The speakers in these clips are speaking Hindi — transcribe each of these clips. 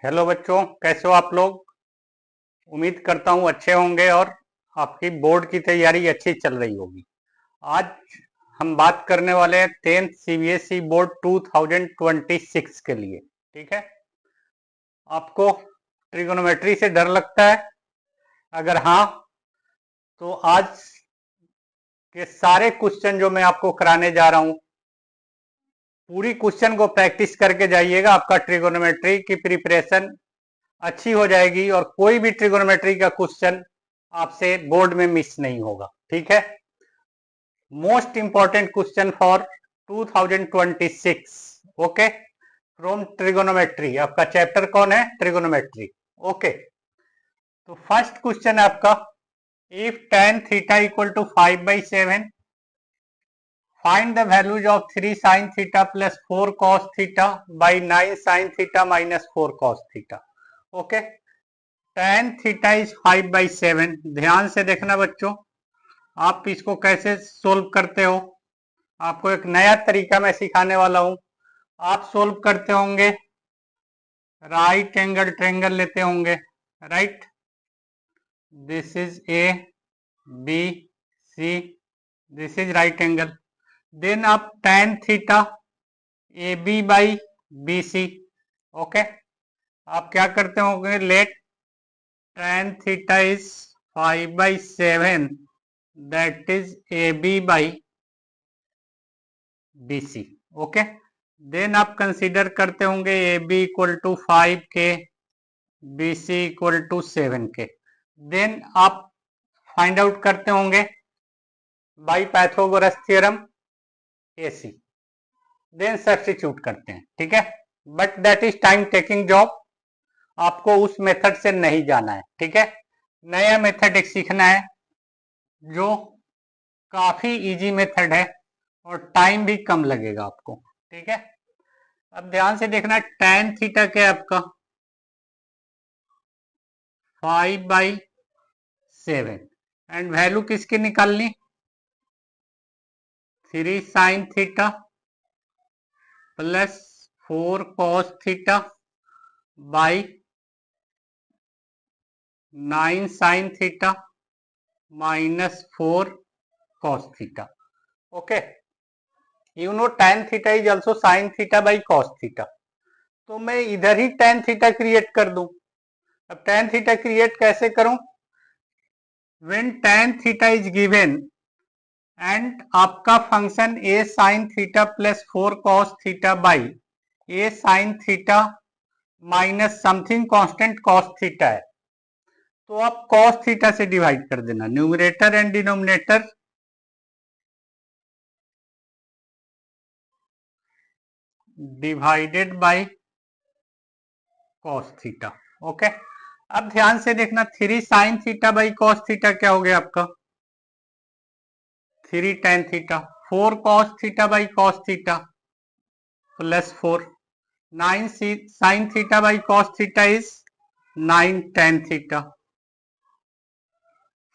हेलो बच्चों, कैसे हो आप लोग। उम्मीद करता हूँ अच्छे होंगे और आपकी बोर्ड की तैयारी अच्छी चल रही होगी। आज हम बात करने वाले हैं 10th सीबीएसई बोर्ड 2026 के लिए। ठीक है, आपको ट्रिगोनोमेट्री से डर लगता है? अगर हाँ, तो आज के सारे क्वेश्चन जो मैं आपको कराने जा रहा हूँ, पूरी क्वेश्चन को प्रैक्टिस करके जाइएगा। आपका ट्रिगोनोमेट्री की प्रिपरेशन अच्छी हो जाएगी और कोई भी ट्रिगोनोमेट्री का क्वेश्चन आपसे बोर्ड में मिस नहीं होगा। ठीक है, most important question for 2026। Okay, from trigonometry. आपका चैप्टर कौन है? ट्रिगोनोमेट्री। ओके, तो फर्स्ट क्वेश्चन है आपका, if tan theta equal to 5/7, find the values of 3 sin theta plus 4 cos theta by 9 sin theta minus 4 cos theta. Okay, tan theta is 5/7। ध्यान से देखना बच्चों, आप इसको कैसे सोल्व करते हो। आपको एक नया तरीका मैं सिखाने वाला हूं। आप सोल्व करते होंगे, राइट एंगल ट्रायंगल लेते होंगे, right. This is A B C, this is right angle. Then आप tan theta A B by B C. Okay, आप क्या करते होंगे, let tan theta is 5/7, that is A B by B C. Okay, then आप कंसीडर करते होंगे ए बी इक्वल टू 5 के, बी सी इक्वल टू 7 के। देन आप फाइंड आउट करते होंगे by Pythagoras theorem A C. Then substitute करते हैं। ठीक है, but that is time taking job. आपको उस मेथड से नहीं जाना है। ठीक है, नया मेथड एक सीखना है जो काफी इजी मेथड है और टाइम भी कम लगेगा आपको। ठीक है, अब ध्यान से देखना, tan थीटा क्या है आपका? 5/7। एंड वैल्यू किसकी निकालनी? 3 sin theta plus 4 cos theta by 9 sin theta minus 4 cos theta. Okay, you know tan theta is also sin theta by cos theta. तो मैं इधर ही tan थीटा क्रिएट कर दूं। अब tan थीटा क्रिएट कैसे करूं? when tan theta is given and आपका function a sin theta plus 4 cos theta by a sin theta minus something constant cos theta है, तो आप cos थीटा से डिवाइड कर देना, numerator and denominator divided by cos theta. Okay, अब ध्यान से देखना, 3 sin theta by cos theta क्या हो गया आपका? 3 tan theta. 4 cos theta by cos theta plus 4। 9 sin theta by cos theta is 9 tan theta.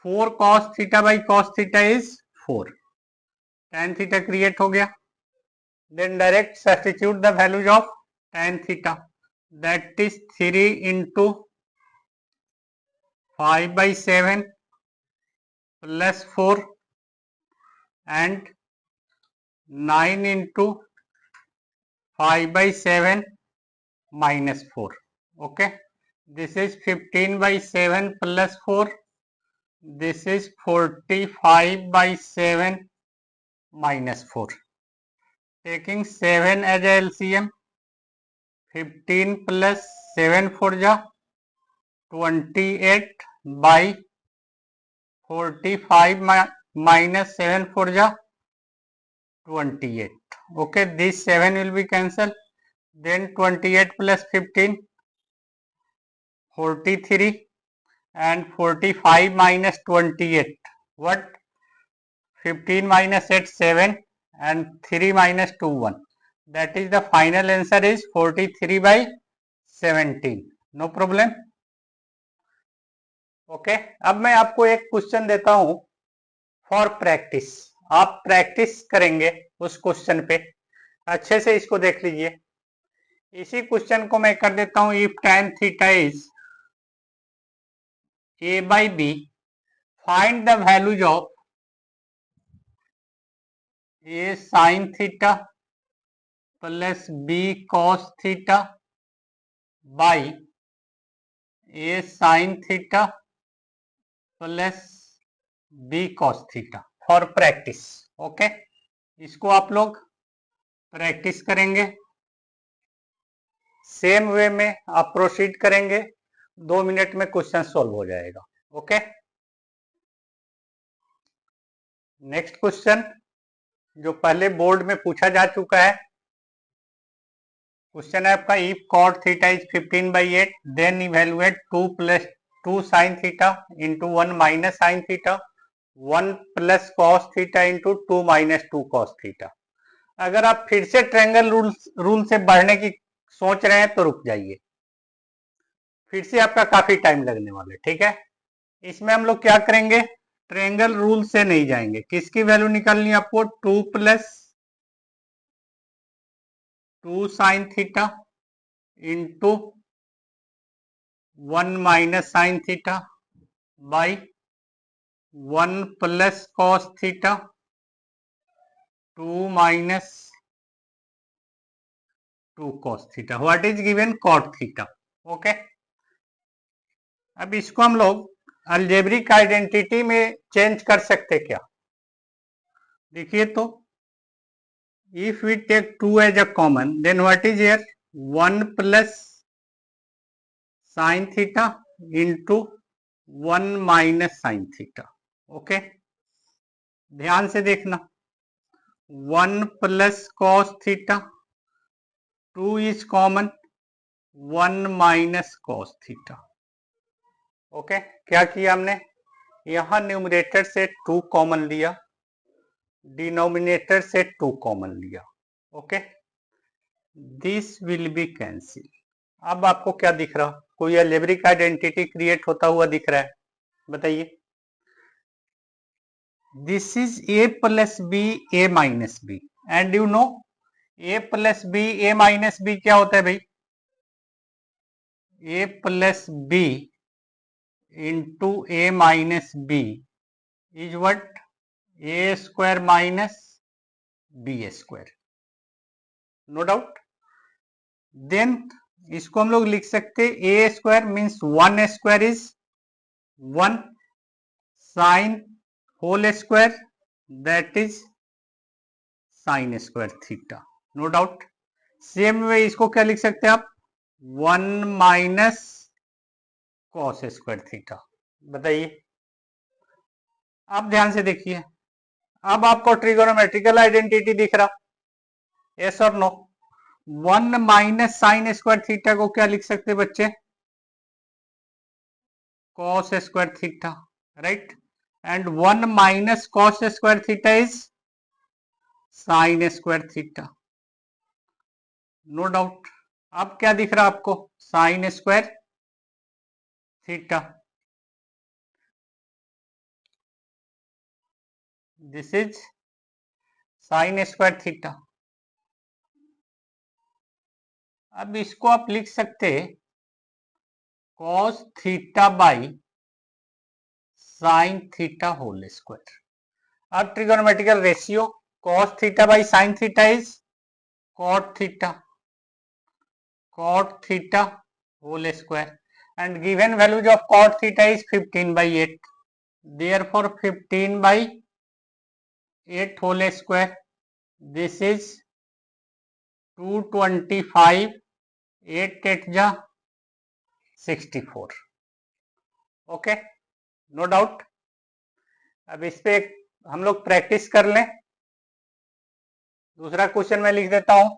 4 cos theta by cos theta is 4। tan theta create हो गया। Then direct substitute the values of tan theta, that is 3 into 5/7 plus 4 and 9 into 5/7 minus 4. Okay, this is 15/7 plus 4. This is 45/7 minus 4. Taking 7 as a LCM, 15 plus 7 4 ja 28 by 45 minus 7 4 ja 28. Okay, this 7 will be cancelled. Then 28 plus 15, 43, and 45 minus 28. What? 15 minus 8 7 and 3 minus 2 1. That is the final answer is 43/17. No problem. Okay, अब मैं आपको एक क्वेश्चन देता हूं फॉर प्रैक्टिस। आप प्रैक्टिस करेंगे उस क्वेश्चन पे। अच्छे से इसको देख लीजिए। इसी क्वेश्चन को मैं कर देता हूं, if tan theta is a by b, find the values of a sin theta plus b cos theta by a sin theta plus b cos theta for practice. Okay, इसको आप लोग प्रैक्टिस करेंगे, सेम वे में आप प्रोसीड करेंगे, 2 मिनट में क्वेश्चन सॉल्व हो जाएगा। ओके, नेक्स्ट क्वेश्चन जो पहले बोर्ड में पूछा जा चुका है, क्वेश्चन है आपका, if cot theta is 15/8 then evaluate 2 + 2 sin theta into 1 - sin theta 1 + cos theta into 2 - 2 cos theta. अगर आप फिर से ट्रायंगल रूल से बढ़ने की सोच रहे हैं तो रुक जाइए, फिर से आपका काफी टाइम लगने वाला है। ठीक है, इसमें हम लोग क्या करेंगे, ट्रायंगल रूल से नहीं जाएंगे। किसकी वैल्यू निकालनी है आपको, 2 + 2 sin theta into 1 - sin theta by 1 + cos theta 2 - 2 cos theta, what is given, cot theta. Okay, अब इसको हम लोग अलजेब्रिक आइडेंटिटी में चेंज कर सकते क्या, देखिए तो, if we take 2 as a common then what is here 1 + sin theta into 1 - sin theta. Okay, ध्यान से देखना, 1 + cos theta, 2 is common, 1 - cos theta. Okay, क्या किया हमने, यहां न्यूमरेटर से 2 कॉमन लिया, डिनोमिनेटर से 2 कॉमन लिया। Okay, this will be cancel. अब आपको क्या दिख रहा, कोई अलजेब्रिक आइडेंटिटी क्रिएट होता हुआ दिख रहा है, बताइए। This is a + b a - b and you know a + b a - b क्या होता है भाई, a + b into a - b is what, a² - b², no doubt. देन इसको हम लोग लिख सकते, a² means 1² is 1 sine whole square that is sin² theta, no doubt. Same way इसको क्या लिख सकते हैं आप, 1 - cos² थीटा। बताइए, अब ध्यान से देखिए, अब आपको ट्रिगोनोमेट्रिकल आइडेंटिटी दिख रहा, यस और नो। 1 - sin² थीटा को क्या लिख सकते बच्चे, cos² theta, right, and 1 - cos² theta is sin² theta, no doubt. अब क्या दिख रहा आपको, sin² theta, this is sin² theta. अब इसको आप लिख सकते cos theta by sin theta whole square. अब trigonometrical ratio, cos theta by sin theta is cot theta, cot theta whole square, and given values of cot theta is 15/8, therefore 15/8 whole square, this is 225, 8 8 जा 64। Okay, no doubt. अब इस पे हम लोग प्रैक्टिस कर लें, दूसरा क्वेश्चन मैं लिख देता हूं,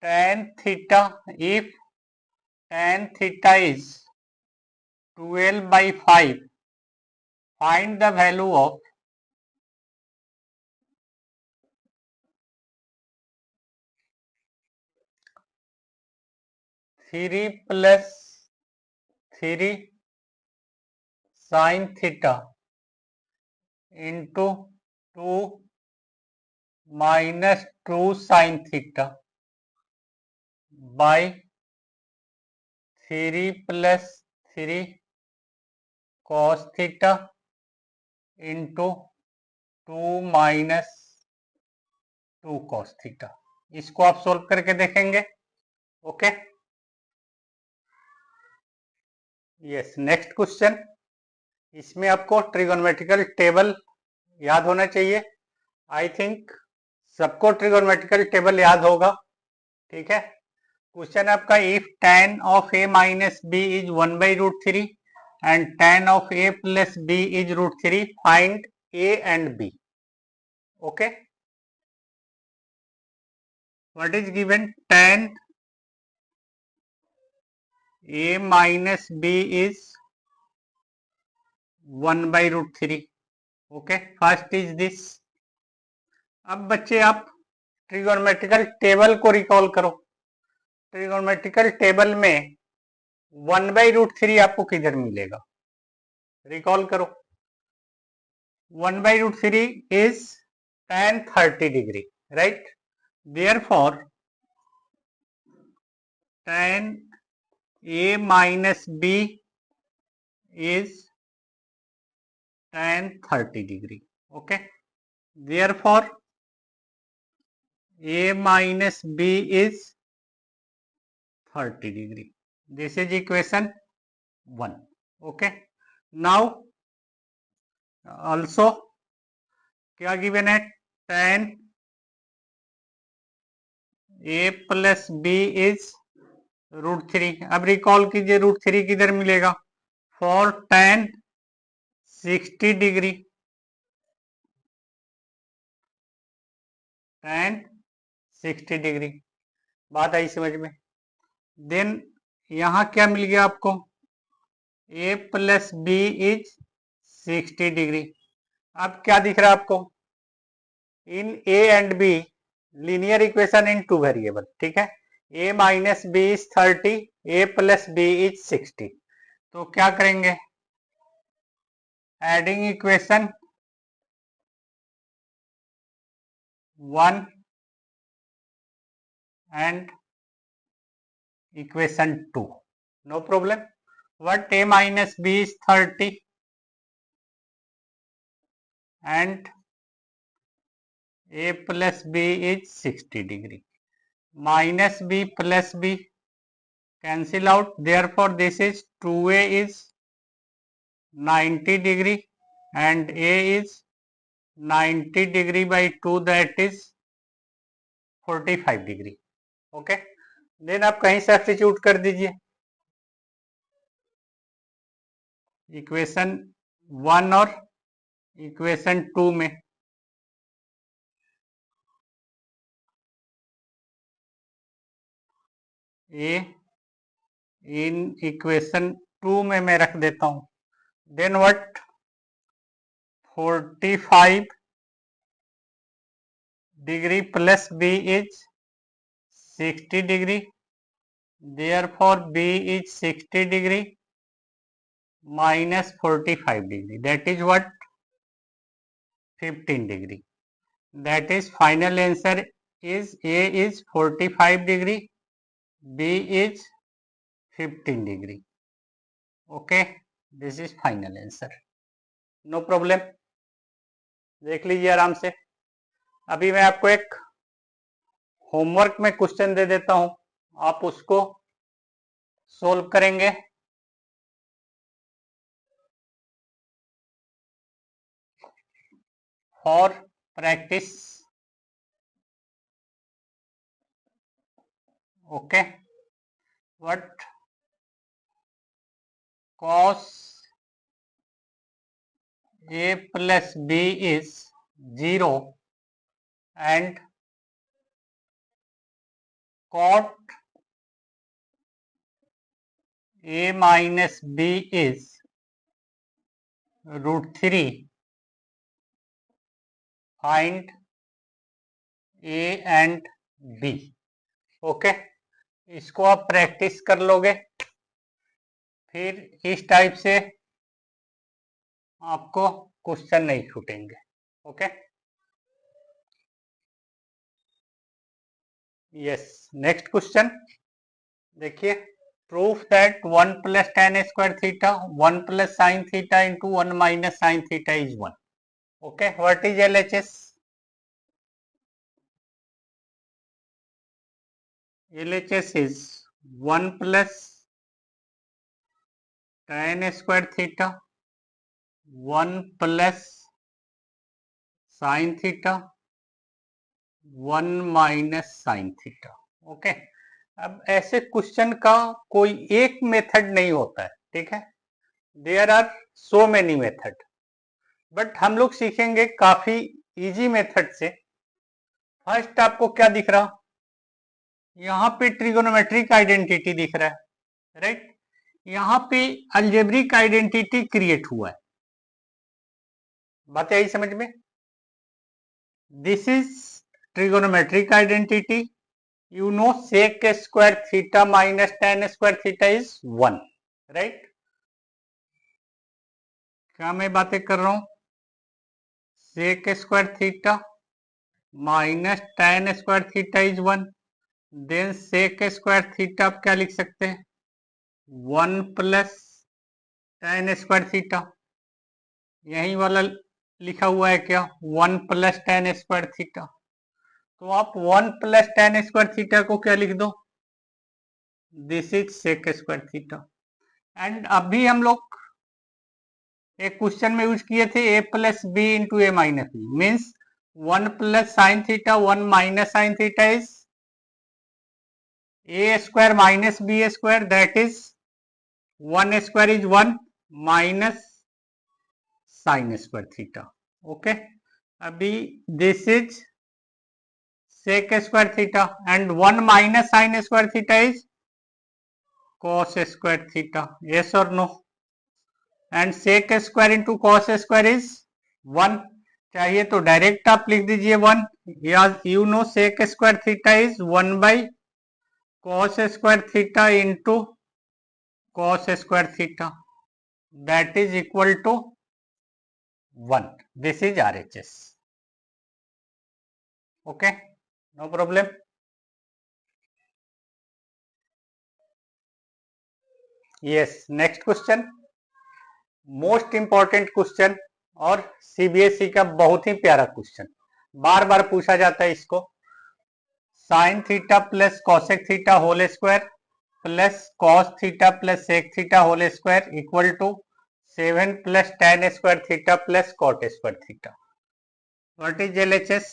tan theta, if tan theta is 12/5, find the value of 3 + 3 sin theta into 2 minus 2 sine theta by 3 plus 3 cos theta into 2 minus 2 cos theta. इसको आप सोल्व करके देखेंगे। Okay, yes. नेक्स्ट क्वेश्चन, इसमें आपको ट्रिगोनोमेट्रिकल टेबल याद होना चाहिए। आई थिंक सबको ट्रिगोनोमेट्रिकल टेबल याद होगा। ठीक है, क्वेश्चन आपका, if tan of a minus b is 1/√3 and tan of a plus b is √3, find a and b. Okay, what is given? Tan a minus b is 1/√3. Okay, first is this. अब बच्चे आप ट्रिगोनोमेट्रिकल टेबल को रिकॉल करो। ट्रिगोनोमेट्रिकल टेबल में 1/√3 आपको किधर मिलेगा? रिकॉल करो। 1/√3 is tan 30 degree, right? Therefore, tan a minus b is tan 30 degree. Okay, therefore a minus b is 30 degree. This is equation 1. Okay, now also क्या गिवन है? tan a plus b is √3। अब रिकॉल कीजिए √3 किधर मिलेगा? For tan 60 degree, tan 60 degree. बात आई समझ में? देन यहां क्या मिल गया आपको? a plus b is 60 degree. अब क्या दिख रहा है आपको? In a and b linear equation in 2 variable. ठीक है, a minus b is 30, a plus b is 60। तो क्या करेंगे? Adding equation 1 and equation 2, no problem. What? a minus b is 30 and a plus b is 60 degree. Minus b plus b cancel out, therefore this is 2a is 90 degree and a is 90 degree by 2, that is 45 degree. Okay, then आप कहीं सब्स्टिट्यूट कर दीजिए। इक्वेशन 1 और इक्वेशन 2 में ए इन इक्वेशन 2 में मैं रख देता हूं। Then what? 45 degree plus b is 60 degree, therefore b is 60 degree minus 45 degree, that is what? 15 degree. That is final answer is a is 45 degree, b is 15 degree. Okay, this is final answer. No problem. देख लीजिए आराम से। अभी मैं आपको एक होमवर्क में क्वेश्चन दे देता हूं, आप उसको सोल्व करेंगे। For practice. Okay, what? cos a plus b is 0 and cot a minus b is √3, find a and b. Okay, इसको आप प्रैक्टिस कर लोगे, फिर इस टाइप से आपको क्वेश्चन नहीं छूटेंगे। ओके। यस, नेक्स्ट क्वेश्चन देखिए, proof that 1 plus tan square theta 1 plus sine theta into 1 minus sine theta is 1. Okay, what is LHS? LHS is 1 plus tan square theta 1 plus sin theta 1 minus sine theta. Okay, अब ऐसे क्वेश्चन का कोई एक मेथड नहीं होता है, ठीक है. There are so many method, but हम लोग सीखेंगे काफी इजी मेथड से. फर्स्ट आपको क्या दिख रहा, यहाँ पे ट्रिगोनोमेट्रिक आइडेंटिटी दिख रहा है, राइट. यहाँ पे अलजेब्रिक आइडेंटिटी क्रिएट हुआ है. बात आई समझ में? This is trigonometric identity. You know sec square theta minus tan square theta is 1, right? क्या मैं बातें कर रहा हूं? sec square theta minus tan square theta is 1. Then sec square theta आप क्या लिख सकते हैं? 1 plus tan square theta. यही वाला लिखा हुआ है क्या? 1 plus tan square theta. तो आप 1 प्लस tan स्क्वायर थीटा को क्या लिख दो? This is sec square theta. And अभी हम लोग एक क्वेश्चन में यूज किए थे a plus B into A minus B, means 1 plus sine theta 1 minus sine theta is A square minus B square, that is 1 square is 1 minus sine square theta. Okay, अभी this is sec square theta and 1 minus sin square theta is cos square theta. Yes or no? And sec square into cos square is 1. चाहिए तो डायरेक्ट आप लिख दीजिए 1. या you know sec square theta is 1 by cos square theta into cos square theta. That is equal to 1. This is RHS. Okay. No problem. Yes, next question. Most important question और सीबीएसई का बहुत ही प्यारा क्वेश्चन, बार बार पूछा जाता है इसको. Sine theta plus cosec theta whole square plus cos theta plus sec theta whole square equal to 7 plus tan square theta plus cot square theta. What is LHS?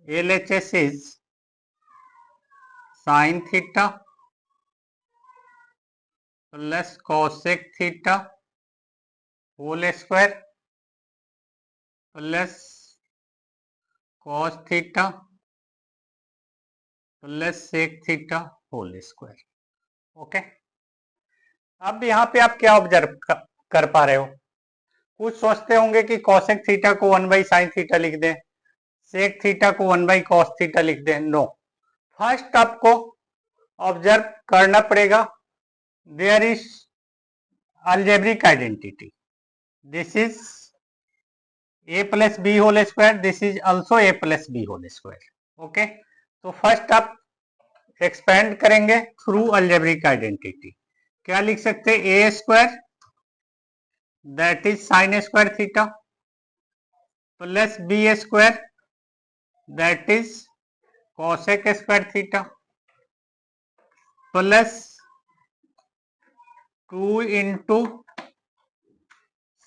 LHS is sin theta plus cosec theta whole square plus cos theta plus sec theta whole square. Okay, अब यहाँ पे आप क्या ऑब्जर्व कर पा रहे हो? कुछ सोचते होंगे कि cosec थीटा को 1 बाई साइन थीटा लिख दें, sec थीटा को 1 बाई cos थीटा लिख दें. नो, फर्स्ट आपको ऑब्जर्व करना पड़ेगा, there is algebraic identity. This is a plus B whole square, this is also a plus B whole square. Okay, तो फर्स्ट आप एक्सपेंड करेंगे थ्रू अलजेब्रिक आइडेंटिटी. क्या लिख सकते हैं? a square that is sine square theta plus B square that is cosec square theta plus 2 into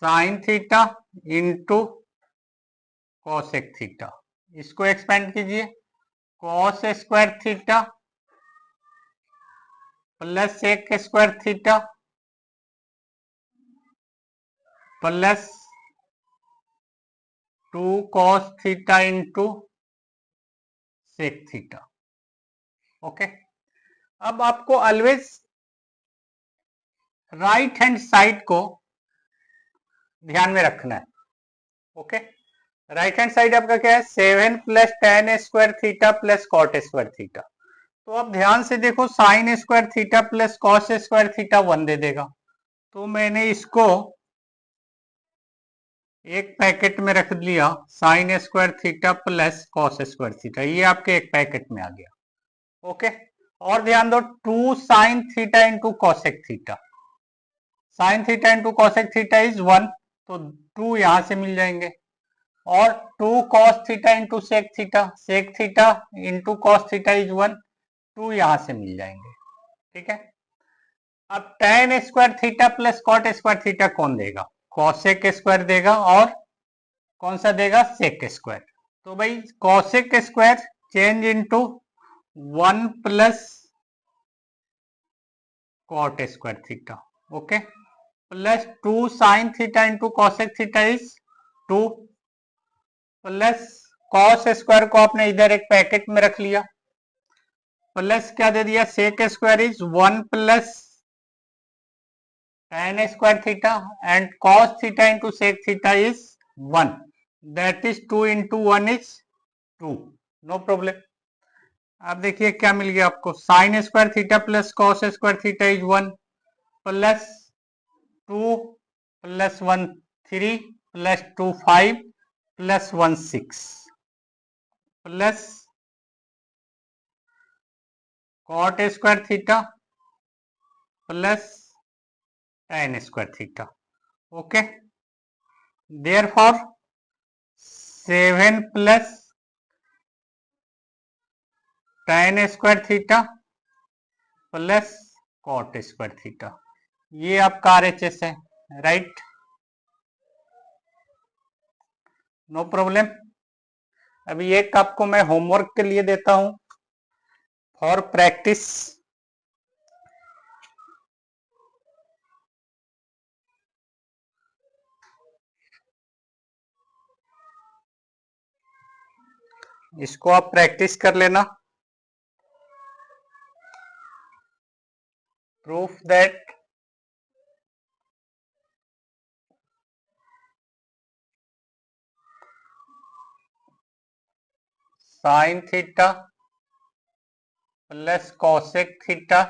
sine theta into cosec theta. इसको एक्सपेंड कीजिए, cos square theta plus sec square theta plus 2 cos theta into sec theta. Okay, अब आपको ऑलवेज राइट हैंड साइड को ध्यान में रखना है. ओके, राइट हैंड साइड आपका क्या है? 7 plus tan square theta plus cot square theta. तो अब ध्यान से देखो, sine square theta plus cos square theta 1 दे देगा. तो मैंने इसको एक पैकेट में रख लिया sine square theta plus cos square theta, ये आपके एक पैकेट में आ गया। ओके, और ध्यान दो 2 sine theta into cosec theta, sine theta into cosec theta is 1, तो 2 यहां से मिल जाएंगे, और 2 cos theta into sec theta into cos theta is 1, 2 यहां से मिल जाएंगे। ठीक है, अब tan square theta plus cot square theta कौन देगा? कॉसेक स्क्वायर देगा, और कौन सा देगा? Sec square. तो भाई cosec square change into 1 plus cot square theta, okay, plus 2 sine theta into cosec theta is 2, प्लस कॉस स्क्वायर को आपने इधर एक पैकेट में रख लिया, प्लस क्या दे दिया? Sec square is 1 plus tan square theta, and cos theta into sec theta is 1, that is 2 into 1 is 2, no problem। अब देखिए क्या मिल गया आपको, sine square theta plus cos square theta is 1 plus 2 plus 1 3 plus 2 5 plus 1 6 plus cot square theta plus tan square theta, okay, therefore 7 plus tan square theta plus cot square theta, ये आपका RHS है, राइट, नो प्रॉब्लम। अभी एक आपको मैं होमवर्क के लिए देता हूं फॉर प्रैक्टिस। इसको आप प्रैक्टिस कर लेना। Proof that sine theta plus cosec theta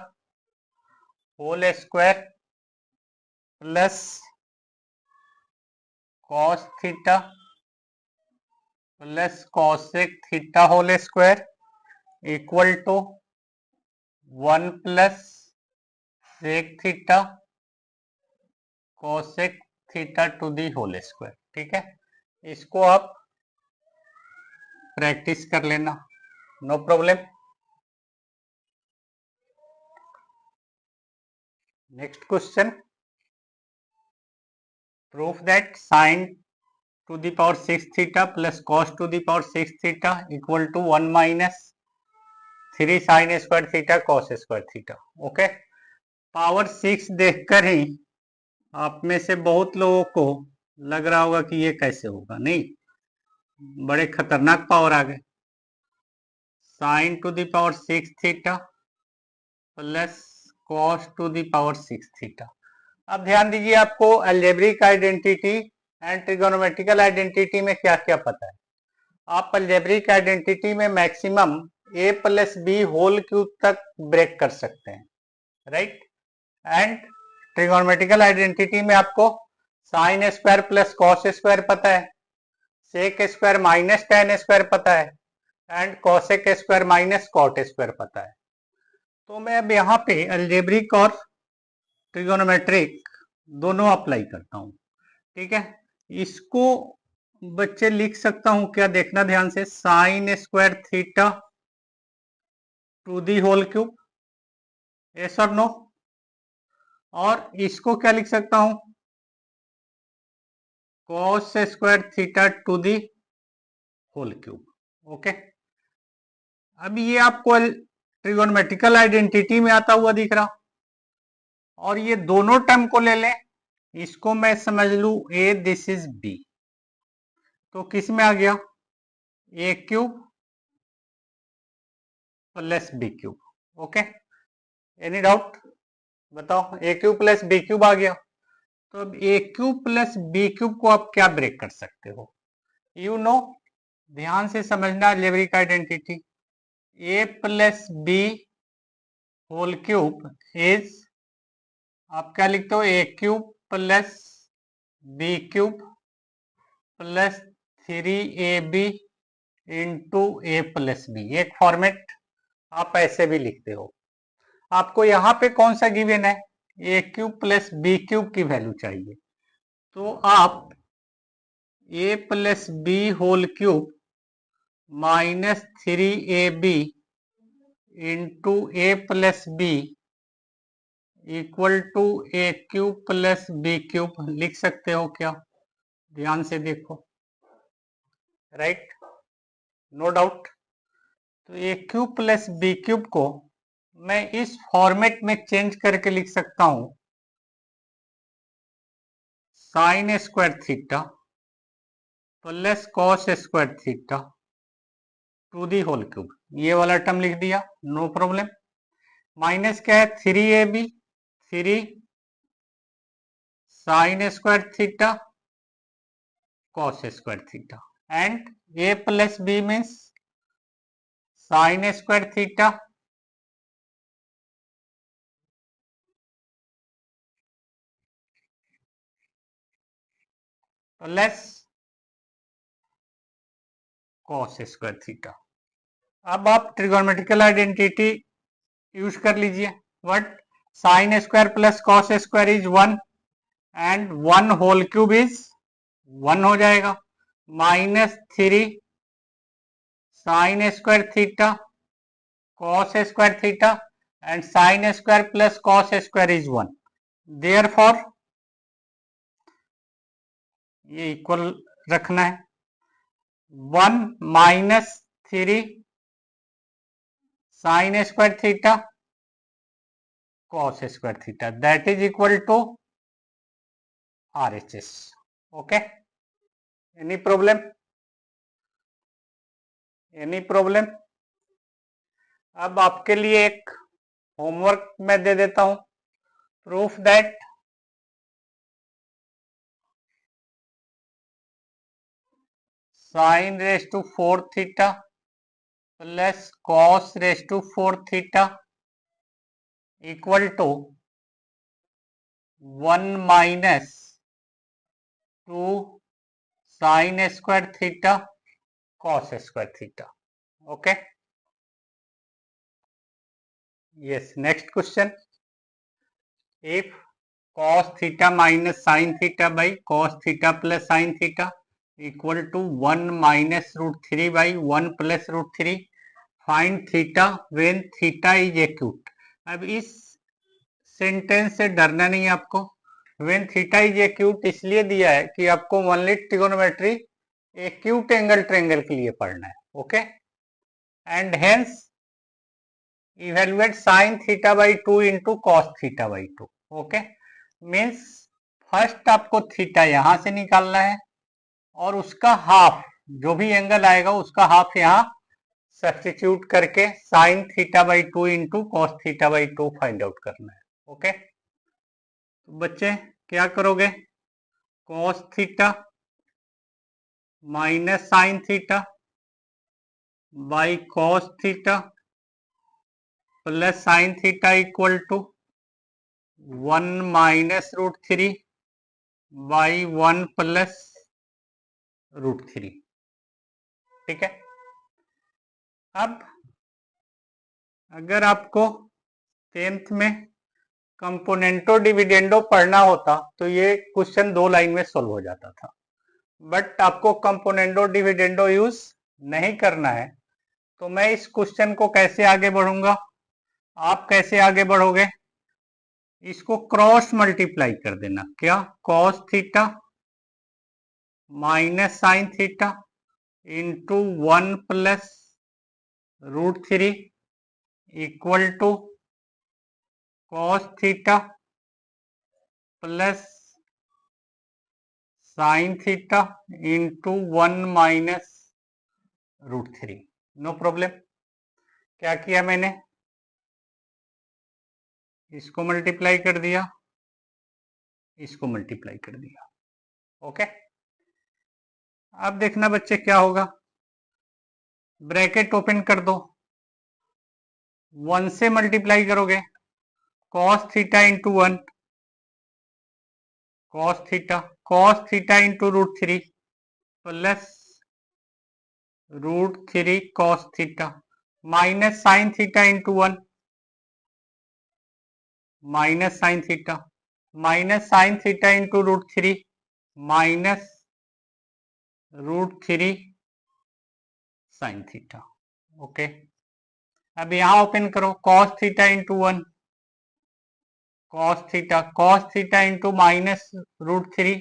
whole square plus cos theta plus cosec theta whole square equal to 1 plus sec theta cosec theta to the whole square. ठीक है, इसको आप प्रैक्टिस कर लेना, no problem. Next question, proof that sine to the power 6 theta plus cos to the power 6 theta equal to 1 minus 3 sine square theta cos square theta. Okay, power 6 देखकर ही आप में से बहुत लोगों को लग रहा होगा कि ये कैसे होगा, नहीं, बड़े खतरनाक पावर आ गए। Sine to the power 6 theta plus cos to the power 6 theta. अब ध्यान दीजिए, आपको algebraic identity and trigonometrical identity में क्या क्या पता है। आप अलजेब्रिक आइडेंटिटी में maximum a plus B whole cube तक ब्रेक कर सकते हैं, राइट, एंड ट्रिगोनोमेट्रिकल आइडेंटिटी में आपको sine square plus cos square पता है, sec square minus tan square पता है, and cosec square minus cot square पता है। तो मैं अब यहाँ पे अलजेब्रिक और ट्रिगोनोमेट्रिक दोनों अप्लाई करता हूँ। ठीक है, इसको बच्चे लिख सकता हूं क्या, देखना ध्यान से, sine square theta to the whole cube, yes और नो, और इसको क्या लिख सकता हूं, cos square theta to the whole cube. Okay, अब ये आपको ट्रिगोनोमेट्रिकल आइडेंटिटी में आता हुआ दिख रहा, और ये दोनों टर्म को ले लें, इसको मैं समझ लू ए, दिस इज बी, तो किस में आ गया, A cube plus B cube. Okay, any doubt बताओ, A cube plus B cube आ गया। तो अब A cube plus B cube को आप क्या ब्रेक कर सकते हो, यू नो, ध्यान से समझना algebraic identity, A plus B whole cube is, आप क्या लिखते हो, A cube plus B cube plus 3ab into A plus B. एक फॉर्मेट आप ऐसे भी लिखते हो। आपको यहाँ पे कौन सा गिवन है, A cube plus B cube की वैल्यू चाहिए, तो आप A plus B whole cube minus 3ab into A plus B equal to A cube plus B cube लिख सकते हो क्या? ध्यान से देखो, राइट, नो डाउट। तो a cube plus B cube को मैं इस फॉर्मेट में चेंज करके लिख सकता हूं, sine square theta plus cos square theta to the whole cube. ये वाला टर्म लिख दिया, नो प्रॉब्लम। माइनस क्या है, 3ab, 3 sine square theta cos square theta, and a plus B means sine square theta plus cos square theta. अब आप ट्रिगोनोमेट्रिकल आइडेंटिटी यूज कर लीजिए। What, sine square plus cos square is 1 and 1 whole cube is 1 हो जाएगा, minus 3 sine square theta cos square theta and sine square plus cos square is 1। Therefore ये इक्वल रखना है, 1 minus 3 sine square theta cos square theta, that is equal to RHS. Okay, any problem? Any problem? अब आपके लिए एक होमवर्क मैं दे देता हूं, proof that sine raise to 4 theta plus cos raise to 4 theta equal to 1 minus 2 sine square theta cos square theta. Okay, yes, next question. If cos theta minus sin theta by cos theta plus sin theta equal to 1 minus root 3 by 1 plus root 3, find theta when theta is acute. अब इस सेंटेंस से डरना नहीं है आपको। when theta is acute इसलिए दिया है कि आपको only trigonometry acute angle triangle के लिए पढ़ना है। Okay, and hence evaluate sign theta by 2 into cos theta by 2। Okay, means first आपको थीटा यहां से निकालना है और उसका हाफ, जो भी एंगल आएगा उसका हाफ यहाँ सब्स्टिट्यूट करके sine theta by 2 into cos theta by 2 find out करना है। ओके, तो बच्चे क्या करोगे, cos theta minus sine theta by cos theta plus sine theta equal to 1 minus root 3 by 1 plus root 3। ठीक है, अब अगर आपको 10th में कंपोनेंटो डिविडेंडो पढ़ना होता तो ये क्वेश्चन 2 लाइन में सोल्व हो जाता था, बट आपको कंपोनेंटो डिविडेंडो यूज नहीं करना है। तो मैं इस क्वेश्चन को कैसे आगे बढ़ूंगा, आप कैसे आगे बढ़ोगे, इसको क्रॉस मल्टीप्लाई कर देना। क्या, cos theta minus sine theta into 1 plus root 3 equal to cos theta plus sine theta into 1 minus root 3। No problem. क्या किया मैंने, इसको मल्टीप्लाई कर दिया, इसको मल्टीप्लाई कर दिया। ओके, अब देखना बच्चे क्या होगा, ब्रैकेट ओपन कर दो, 1 से मल्टीप्लाई करोगे cos theta into 1, cos theta into root 3 plus √3 cos theta minus sine theta into 1 minus sine theta into √3 minus √3 sine theta. Okay, अब यहां ओपन करो, cos theta into 1 cos theta into minus √3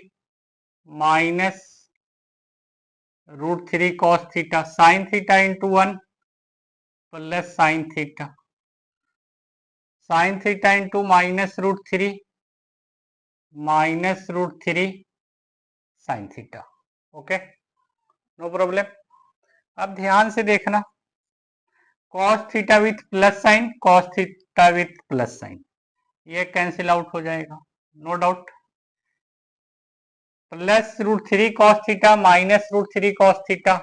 minus √3 cos theta sine theta into 1 plus sine theta into minus √3 minus √3 sine theta. Okay, no problem. अब ध्यान से देखना, cos theta with plus sine, cos theta with plus sine, ये कैंसिल आउट हो जाएगा, no doubt. Plus √3 cos theta minus √3 cos theta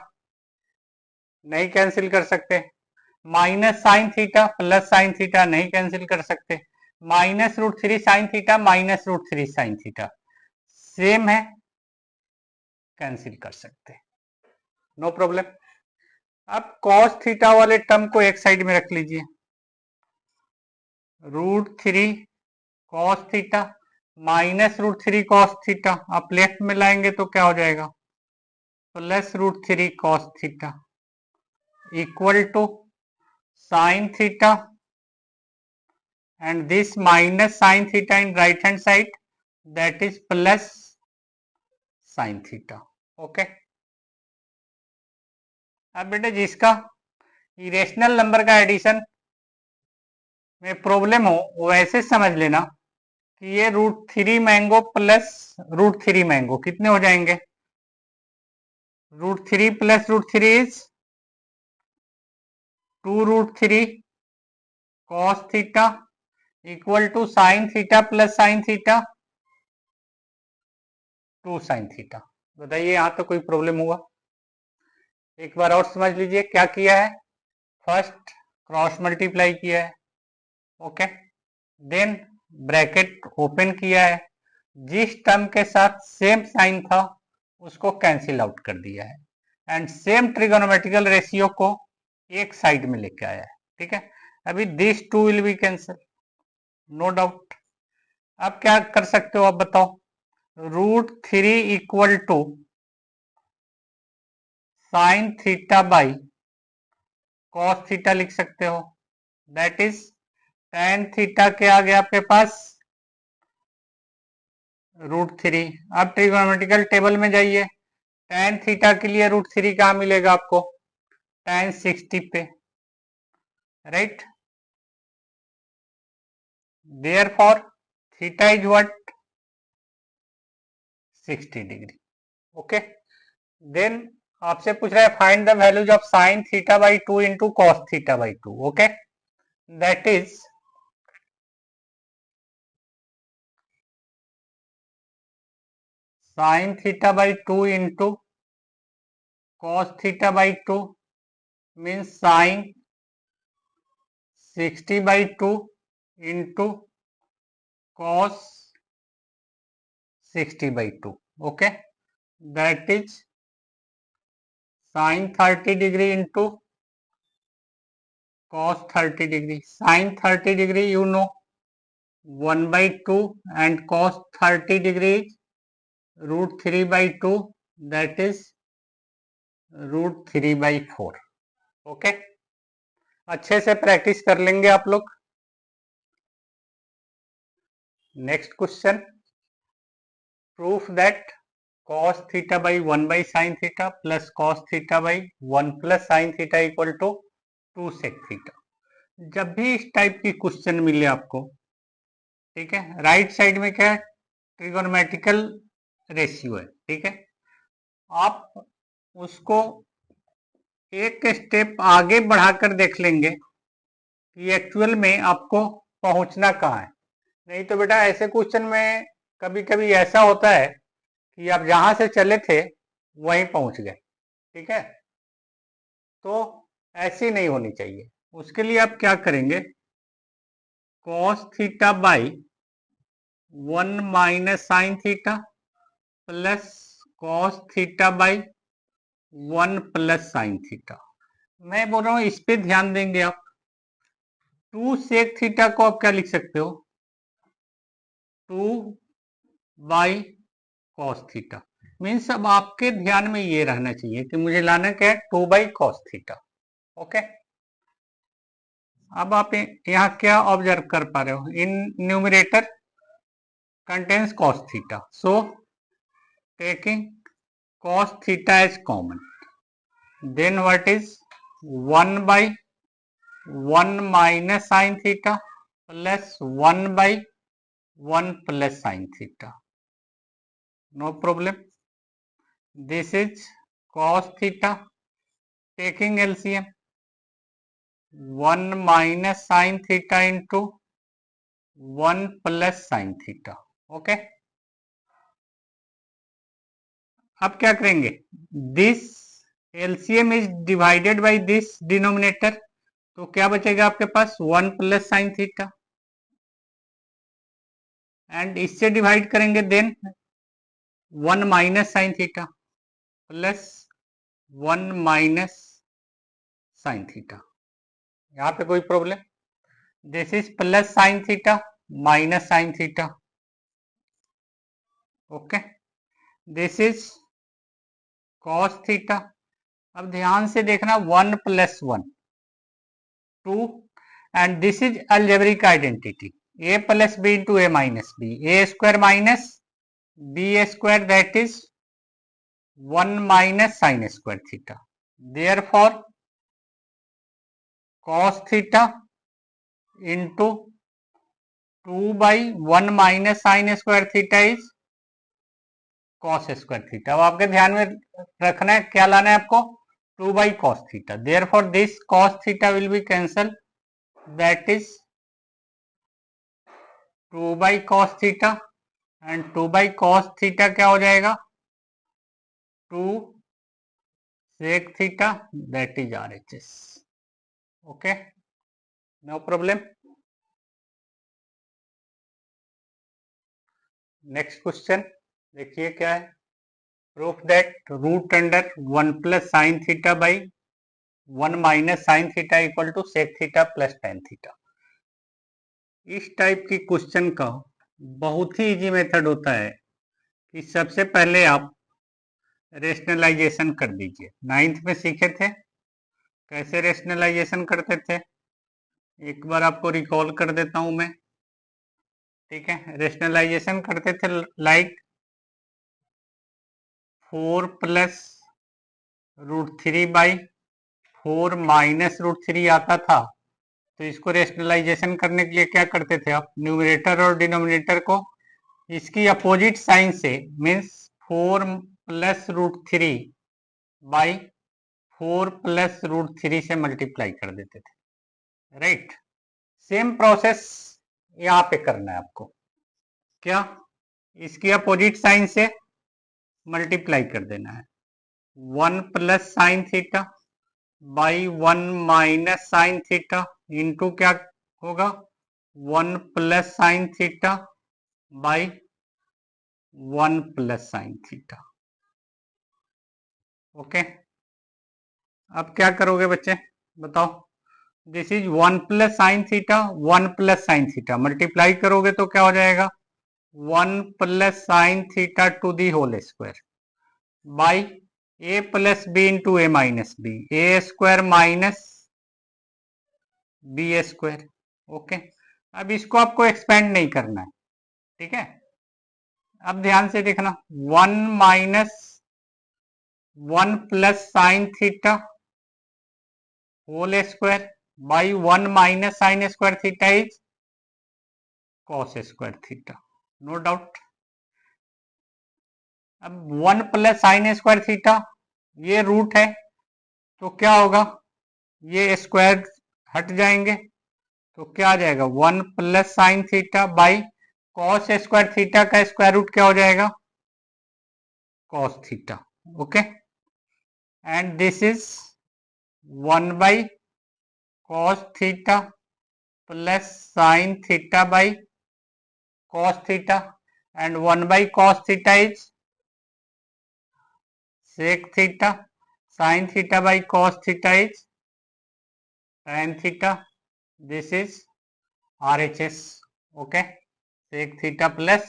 नहीं कैंसिल कर सकते। Minus sine theta plus sine theta नहीं कैंसिल कर सकते। Minus √3 sine theta minus √3 sine theta same है, कैंसिल कर सकते, नो प्रॉब्लम। अब cos थीटा वाले टर्म को एक साइड में रख लीजिए, √3 cos theta minus √3 cos theta आप लेफ्ट में लाएंगे तो क्या हो जाएगा, plus √3 cos theta equal to sine theta and this minus sin theta in right hand side, that is plus sin theta. Okay, अब बेटे जिसका इरेशनल नंबर का एडिशन में प्रॉब्लम हो वो ऐसे समझ लेना कि ये √3 मैंगो प्लस √3 मैंगो कितने हो जाएंगे, √3 plus √3 is 2√3 cos theta equal to sine theta plus sine theta 2 sine theta. बताइए यहां तो कोई प्रॉब्लम हुआ? एक बार और समझ लीजिए क्या किया है, फर्स्ट क्रॉस मल्टीप्लाई किया है, ओके, देन ब्रैकेट ओपन किया है, जिस टर्म के साथ सेम साइन था उसको कैंसिल आउट कर दिया है एंड सेम ट्रिगोनोमेट्रिकल रेशियो को एक साइड में लेके आया है। ठीक है, अभी this two will be cancel, no doubt. अब क्या कर सकते हो आप बताओ, √3 equal to sine theta by cos theta लिख सकते हो, दैट इज tan थीटा के आ गया आपके पास √3। अब ट्रिगोनोमेट्रिकल टेबल में जाइए, tan थीटा के लिए √3 कहाँ मिलेगा आपको, tan 60 पे, right, therefore theta is what, 60 degree. Okay, then आपसे पूछ रहा है find the values of sine theta by 2 into cos theta by 2। Okay, that is sine theta by 2 into cos theta by 2 means sin 60 by 2 into cos 60 by 2. Okay, that is sin 30 degree into cos 30 degree. Sin 30 degree you know 1 by 2 and cos 30 degree is √3 by 2, that is √3 by 4. Okay, अच्छे से प्रैक्टिस कर लेंगे आप लोग। Next question, proof that cos theta by 1 by sine theta plus cos theta by 1 plus sine theta equal to 2 sec theta. जब भी इस टाइप की क्वेश्चन मिले आपको, ठीक है, राइट साइड में क्या है, ट्रिगोनोमेट्रिकल रेशियो है, ठीक है, आप उसको एक स्टेप आगे बढ़ाकर देख लेंगे कि एक्चुअल में आपको पहुंचना कहाँ है। नहीं तो बेटा ऐसे क्वेश्चन में कभी कभी ऐसा होता है कि आप जहां से चले थे वहीं पहुंच गए, ठीक है, तो ऐसी नहीं होनी चाहिए। उसके लिए आप क्या करेंगे, cos theta by 1 minus sine theta plus cos theta by 1 plus sine theta. मैं बोल रहा हूं इस पे ध्यान देंगे आप। 2 सेक थीटा को आप क्या लिख सकते हो? 2 बाई कॉस थीटा। मीन्स अब आपके ध्यान में ये रहना चाहिए कि मुझे लाना क्या है? 2 बाई कॉस थीटा। ओके, अब आप यहाँ क्या ऑब्जर्व कर पा रहे हो? In numerator contains cos theta, so taking cos theta as common, then what is 1 by 1 minus sin theta plus 1 by 1 plus sin theta. No problem. This is cos theta, taking LCM, 1 minus sin theta into 1 plus sin theta. Okay. अब क्या करेंगे? This LCM is divided by this denominator, तो क्या बचेगा आपके पास? 1 प्लस साइन थीटा, एंड इससे डिवाइड करेंगे then 1 minus sine theta plus 1 minus sine theta. यहाँ पे कोई problem? This is plus sine theta minus sine theta. Okay, this is cos theta. अब ध्यान से देखना, 1 plus 1 2, and this is algebraic identity, a plus b into a minus b, a square minus b square, that is 1 minus sin square theta. Therefore cos theta into 2 by 1 minus sin square theta is cos square theta. अब आपके ध्यान में रखना है, क्या लाना है आपको? 2 by cos theta. Therefore this cos theta will be cancelled, that is 2 by cos theta, and 2 by cos theta क्या हो जाएगा? 2 sec theta, that is RHS. Okay, no problem. Next question देखिए क्या है? Proof that root under 1 plus sine theta by 1 minus sine theta equal to sec theta plus tan theta. इस टाइप की क्वेश्चन का बहुत ही इजी मेथड होता है कि सबसे पहले आप रेशनलाइजेशन कर दीजिए। 9th में सीखे थे कैसे रेशनलाइजेशन करते थे, एक बार आपको रिकॉल कर देता हूं मैं। ठीक है, रेशनलाइजेशन करते थे like 4 plus root 3 by 4 minus root 3 आता था, तो इसको रेशनलाइजेशन करने के लिए क्या करते थे आप? न्यूमरेटर और डिनोमिनेटर को इसकी अपोजिट साइन से, means 4 plus root 3 by 4 plus root 3 से मल्टीप्लाई कर देते थे। राइट, सेम प्रोसेस यहाँ पे करना है आपको। क्या? इसकी अपोजिट साइन से मल्टीप्लाई कर देना है। 1 plus sine theta by 1 minus sine theta into क्या होगा? 1 plus sine theta by 1 plus sine theta. Okay, अब क्या करोगे बच्चे बताओ? This is 1 plus sine theta, 1 plus sine theta multiply करोगे तो क्या हो जाएगा? 1 plus sine theta to the whole square by A plus B into A minus B, A square minus B square. Okay, अब इसको आपको एक्सपेंड नहीं करना है। ठीक है, अब ध्यान से देखना, 1 minus 1 plus sine theta whole square by 1 minus sine square theta is cos square theta. No doubt. अब 1 प्लस साइन स्क्वायर थीटा ये रूट है, तो क्या होगा? ये स्क्वायर हट जाएंगे, तो क्या आ जाएगा? 1 plus sine theta by cos square theta का स्क्वायर रूट क्या हो जाएगा? Cos theta. Okay, and this is 1 by cos theta plus sine theta by cos theta, and 1 by cos theta is sec theta. sin theta by cos theta is tan theta. This is RHS. Okay, sec theta plus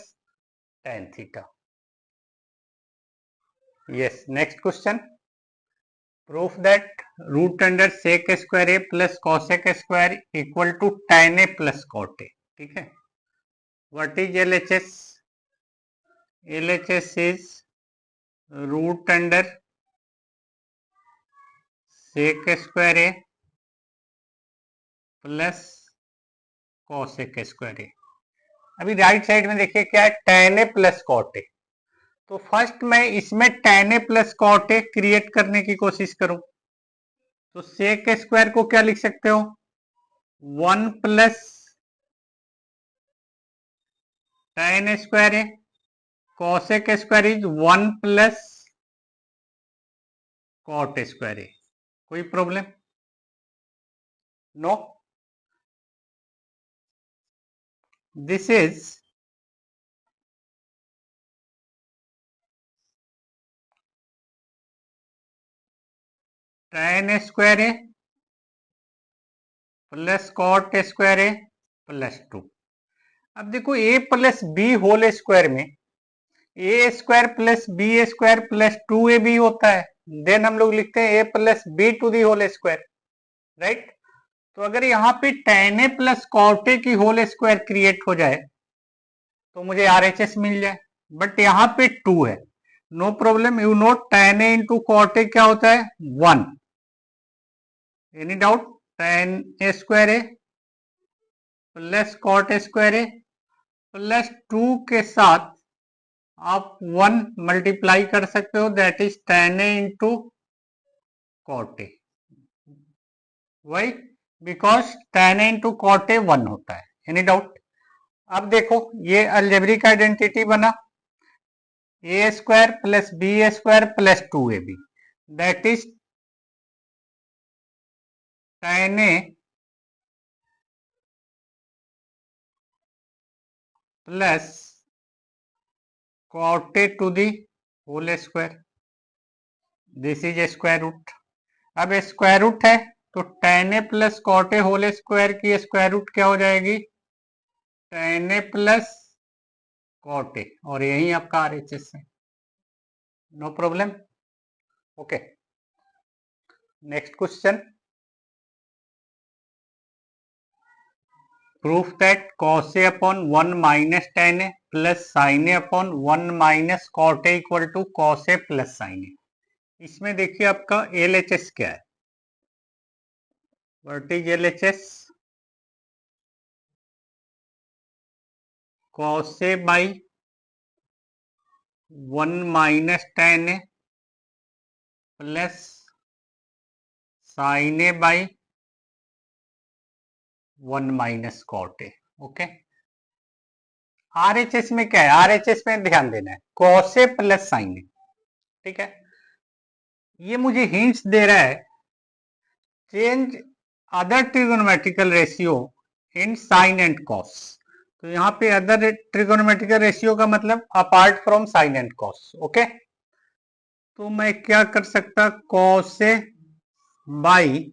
tan theta. Yes, next question. Proof that root under sec square a plus cosec square equal to tan a plus cot a. ठीक है. What is LHS? LHS is root under sec square a plus cosec square a. अभी राइट साइड में देखिए क्या है, tan a plus cot a. तो फर्स्ट मैं इसमें tan a plus cot a create करने की कोशिश करूं तो sec स्क्वायर को क्या लिख सकते हो, 1 plus tan square a, cosec square is 1 plus cot square a. कोई problem? No. This is tan square a plus cot square a plus 2. अब देखो a plus B whole square में A square plus B square plus 2ab होता है. देन हम लोग लिखते हैं a plus B to the whole square. Right. तो अगर यहाँ पे tan a plus cot a की होल स्क्वायर क्रिएट हो जाए तो मुझे RHS मिल जाए. बट यहाँ पे 2 है. No problem. You know tan a into cot a क्या होता है, 1. Any doubt? tan a square a plus cot square a plus 2 के साथ आप 1 मल्टीप्लाई कर सकते हो, that is tan a into cot a. Why? Because tan a into cot a 1 होता है. Any doubt? अब देखो ये अलजेब्रिक आइडेंटिटी बना, A square plus B square plus 2ab, that is tan a plus cot a to the whole square. This is square root. अब स्क्वायर रूट है तो tan a plus cot a whole square की स्क्वायर रूट क्या हो जाएगी, tan a plus cot a, और यही आपका RHS है. No problem. Okay. Next question. Proof that cos a upon 1 minus tan a plus sin a upon 1 minus cot a equal to cos a plus sin a. इसमें देखिए आपका LHS क्या है. What is LHS? cos a by 1 minus tan a plus sin a by 1 minus cot a. Okay. RHS में क्या है, RHS में ध्यान देना है, cos a plus sin a. ठीक है. ये मुझे हिंट्स दे रहा है, change other trigonometrical ratio in sine and cos. तो यहाँ पे अदर ट्रिगोनोमेट्रिकल रेशियो का मतलब apart from sine and cos. Okay. तो मैं क्या कर सकता, cos a by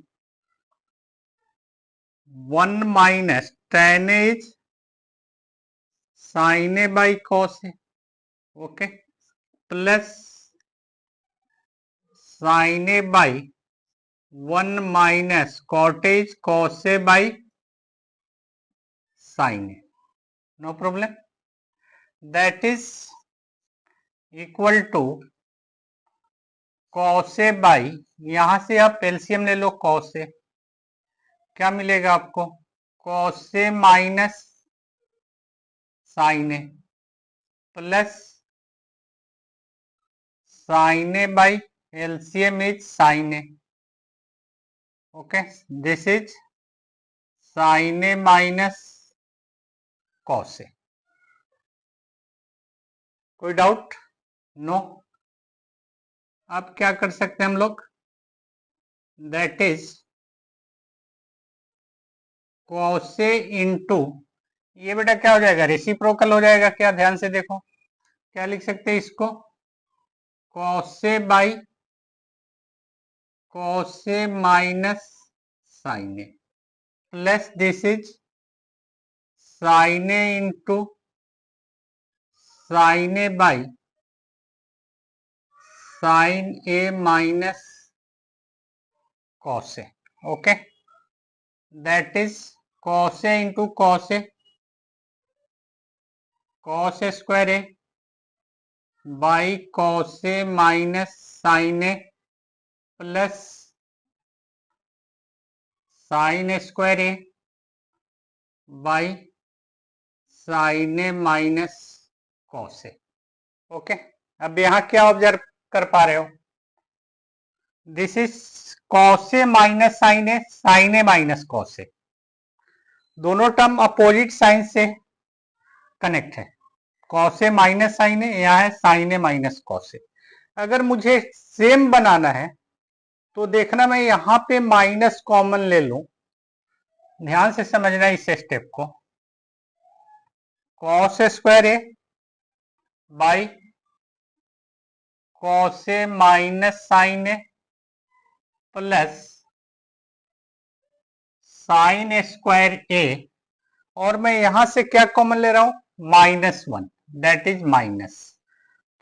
1 minus tan a is sin a by cos a. Okay. Plus sin a by 1 minus cot a is cos a by sin a. No problem. That is equal to cos a by, यहां से आप एलसीएम ले लो, cos a क्या मिलेगा आपको, cos a minus sin a plus sin a by LCM is sin a. Okay. This is sin a minus cos a. कोई डाउट? नो. अब क्या कर सकते हैं हम लोग, that is cos a into, ये बेटा क्या हो जाएगा, रेसिप्रोकल हो जाएगा क्या, ध्यान से देखो. क्या लिख सकते हैं इसको, cos a by cos A minus sin A plus this is sin A into sin A by sin A minus cos A. Okay, that is cos A into cos A, cos A square A by cos A minus sin A plus sin A square A by sin A minus cos A. Okay, अब यहां क्या ऑब्जर्व कर पा रहे हो, this is cos A minus sin A, sin A minus cos A, दोनों टर्म अपोजिट साइन से कनेक्ट है। cos A minus sin A, यहाँ है sin A minus cos A। अगर मुझे सेम बनाना है तो देखना मैं यहां पे माइनस कॉमन ले लूं, ध्यान से समझना इस स्टेप को, cos A square A by cos A minus sin A plus sin A square A, और मैं यहां से क्या कॉमन ले रहा हूं, -1, दैट इज माइनस,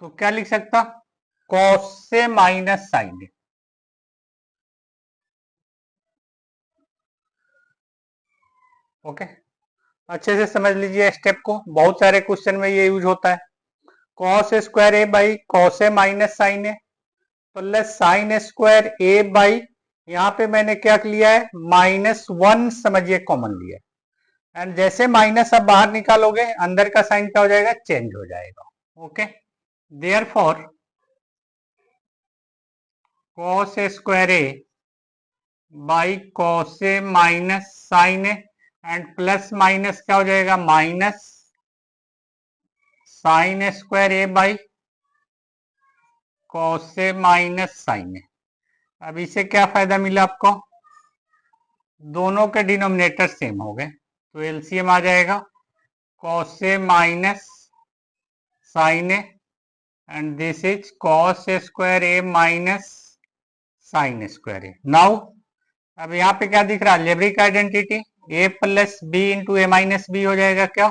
तो क्या लिख सकता, cos A minus sin A। Okay, अच्छे से समझ लीजिए स्टेप को, बहुत सारे क्वेश्चन में ये यूज होता है। cos A square A by cos A minus sin A plus sin A square A by, यहाँ पे मैंने क्या लिया है, -1 समझिए कॉमन लिया है, एंड जैसे माइनस आप बाहर निकालोगे अंदर का साइन क्या हो जाएगा, चेंज हो जाएगा। Okay, therefore cos A square A by cos A minus sin A and plus minus क्या हो जाएगा, minus sin A square A by cos A minus sin A। अब इससे क्या फायदा मिला आपको, दोनों के डिनोमिनेटर सेम हो गए, तो एलसीएम आ जाएगा cos A minus sin A and this is cos A square A minus sin square A। Now अब यहाँ पे क्या दिख रहा है, algebraic identity A plus B into A minus B हो जाएगा क्या,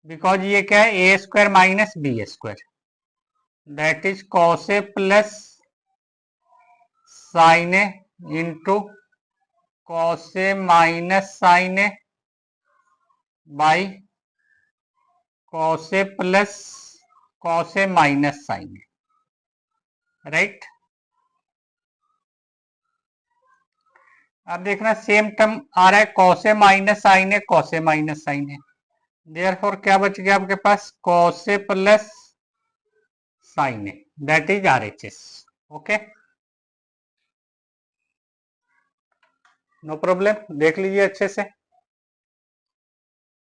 बिकॉज ये क्या है, A square minus B square, that is cos A plus sin A into cos A minus sin A by cos A plus cos A minus sin A, right. अब देखना सेम टर्म आ रहा है, cos A minus sin A, cos A minus sin A, therefore क्या बच गया आपके पास, cos A plus sin A, that is RHS। Okay, no problem, देख लीजिए अच्छे से।